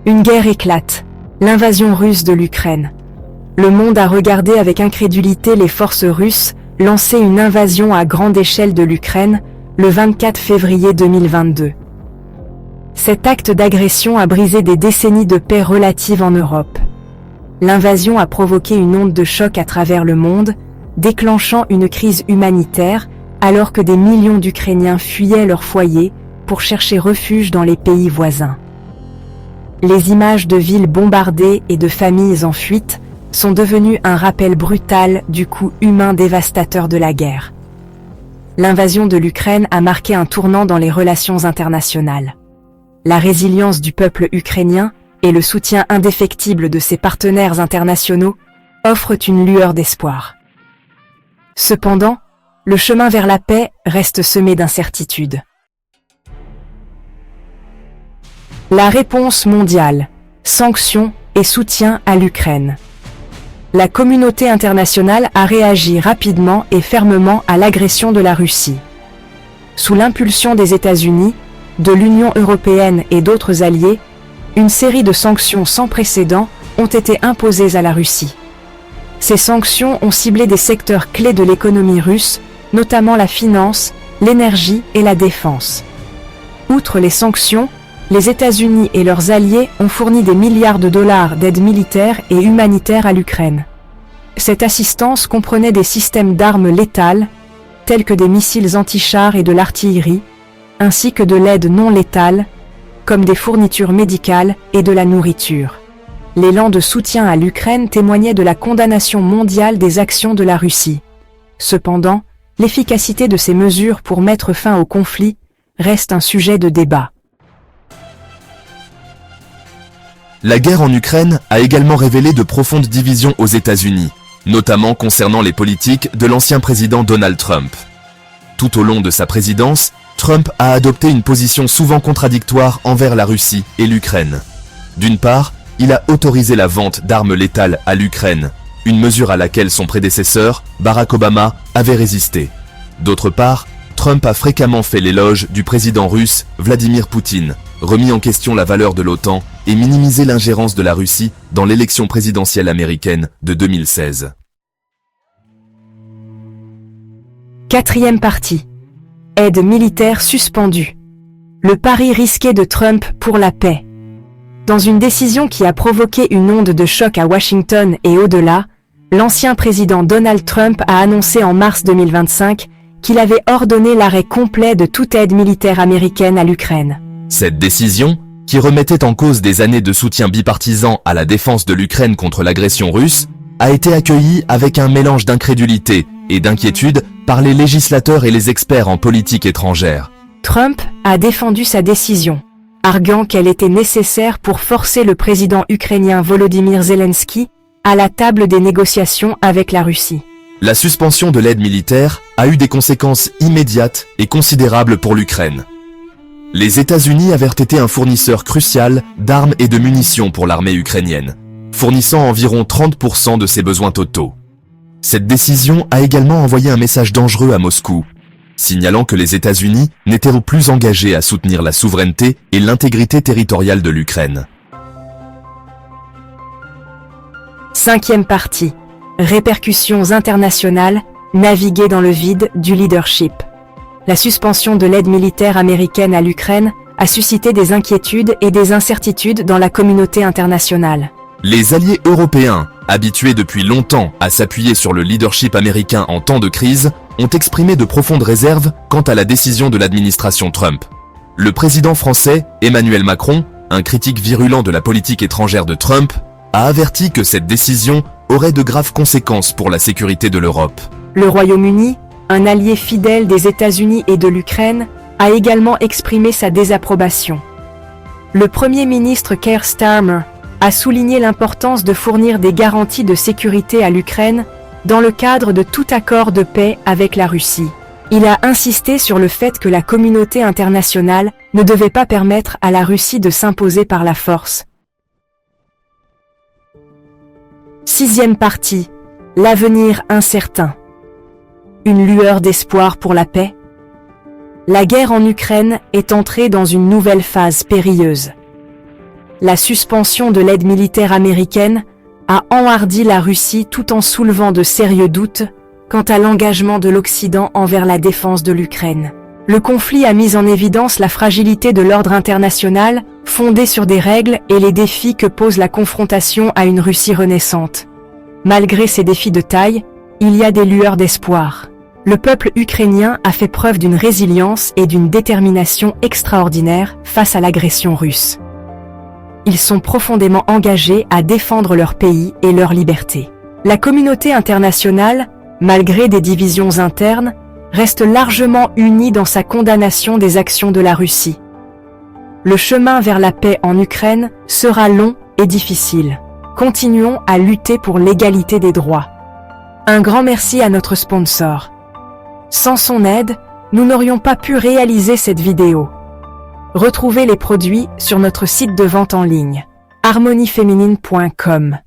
Une guerre éclate, l'invasion russe de l'Ukraine. Le monde a regardé avec incrédulité les forces russes lancer une invasion à grande échelle de l'Ukraine le 24 février 2022. Cet acte d'agression a brisé des décennies de paix relative en Europe. L'invasion a provoqué une onde de choc à travers le monde, déclenchant une crise humanitaire alors que des millions d'Ukrainiens fuyaient leur foyer pour chercher refuge dans les pays voisins. Les images de villes bombardées et de familles en fuite sont devenues un rappel brutal du coût humain dévastateur de la guerre. L'invasion de l'Ukraine a marqué un tournant dans les relations internationales. La résilience du peuple ukrainien et le soutien indéfectible de ses partenaires internationaux offrent une lueur d'espoir. Cependant, le chemin vers la paix reste semé d'incertitudes. La réponse mondiale, sanctions et soutien à l'Ukraine. La communauté internationale a réagi rapidement et fermement à l'agression de la Russie. Sous l'impulsion des États-Unis, de l'Union européenne et d'autres alliés, une série de sanctions sans précédent ont été imposées à la Russie. Ces sanctions ont ciblé des secteurs clés de l'économie russe, notamment la finance, l'énergie et la défense. Outre les sanctions, les États-Unis et leurs alliés ont fourni des milliards de dollars d'aide militaire et humanitaire à l'Ukraine. Cette assistance comprenait des systèmes d'armes létales, tels que des missiles anti-chars et de l'artillerie, ainsi que de l'aide non létale, comme des fournitures médicales et de la nourriture. L'élan de soutien à l'Ukraine témoignait de la condamnation mondiale des actions de la Russie. Cependant, l'efficacité de ces mesures pour mettre fin au conflit reste un sujet de débat. La guerre en Ukraine a également révélé de profondes divisions aux États-Unis, notamment concernant les politiques de l'ancien président Donald Trump. Tout au long de sa présidence, Trump a adopté une position souvent contradictoire envers la Russie et l'Ukraine. D'une part, il a autorisé la vente d'armes létales à l'Ukraine, une mesure à laquelle son prédécesseur, Barack Obama, avait résisté. D'autre part, Trump a fréquemment fait l'éloge du président russe Vladimir Poutine, remis en question la valeur de l'OTAN et minimisé l'ingérence de la Russie dans l'élection présidentielle américaine de 2016. Quatrième partie. Aide militaire suspendue. Le pari risqué de Trump pour la paix. Dans une décision qui a provoqué une onde de choc à Washington et au-delà, l'ancien président Donald Trump a annoncé en mars 2025 qu'il avait ordonné l'arrêt complet de toute aide militaire américaine à l'Ukraine. Cette décision, qui remettait en cause des années de soutien bipartisan à la défense de l'Ukraine contre l'agression russe, a été accueillie avec un mélange d'incrédulité et d'inquiétude par les législateurs et les experts en politique étrangère. Trump a défendu sa décision, arguant qu'elle était nécessaire pour forcer le président ukrainien Volodymyr Zelensky à la table des négociations avec la Russie. La suspension de l'aide militaire a eu des conséquences immédiates et considérables pour l'Ukraine. Les États-Unis avaient été un fournisseur crucial d'armes et de munitions pour l'armée ukrainienne, fournissant environ 30% de ses besoins totaux. Cette décision a également envoyé un message dangereux à Moscou, signalant que les États-Unis n'étaient plus engagés à soutenir la souveraineté et l'intégrité territoriale de l'Ukraine. Cinquième partie. Répercussions internationales, naviguer dans le vide du leadership. La suspension de l'aide militaire américaine à l'Ukraine a suscité des inquiétudes et des incertitudes dans la communauté internationale. Les alliés européens, habitués depuis longtemps à s'appuyer sur le leadership américain en temps de crise, ont exprimé de profondes réserves quant à la décision de l'administration Trump. Le président français, Emmanuel Macron, un critique virulent de la politique étrangère de Trump, a averti que cette décision aurait de graves conséquences pour la sécurité de l'Europe. Le Royaume-Uni, un allié fidèle des États-Unis et de l'Ukraine, a également exprimé sa désapprobation. Le Premier ministre Keir Starmer a souligné l'importance de fournir des garanties de sécurité à l'Ukraine dans le cadre de tout accord de paix avec la Russie. Il a insisté sur le fait que la communauté internationale ne devait pas permettre à la Russie de s'imposer par la force. Sixième partie. L'avenir incertain. Une lueur d'espoir pour la paix. La guerre en Ukraine est entrée dans une nouvelle phase périlleuse. La suspension de l'aide militaire américaine a enhardi la Russie tout en soulevant de sérieux doutes quant à l'engagement de l'Occident envers la défense de l'Ukraine. Le conflit a mis en évidence la fragilité de l'ordre international, fondé sur des règles et les défis que pose la confrontation à une Russie renaissante. Malgré ces défis de taille, il y a des lueurs d'espoir. Le peuple ukrainien a fait preuve d'une résilience et d'une détermination extraordinaires face à l'agression russe. Ils sont profondément engagés à défendre leur pays et leur liberté. La communauté internationale, malgré des divisions internes, reste largement unie dans sa condamnation des actions de la Russie. Le chemin vers la paix en Ukraine sera long et difficile. Continuons à lutter pour l'égalité des droits. Un grand merci à notre sponsor. Sans son aide, nous n'aurions pas pu réaliser cette vidéo. Retrouvez les produits sur notre site de vente en ligne, harmonieféminine.com.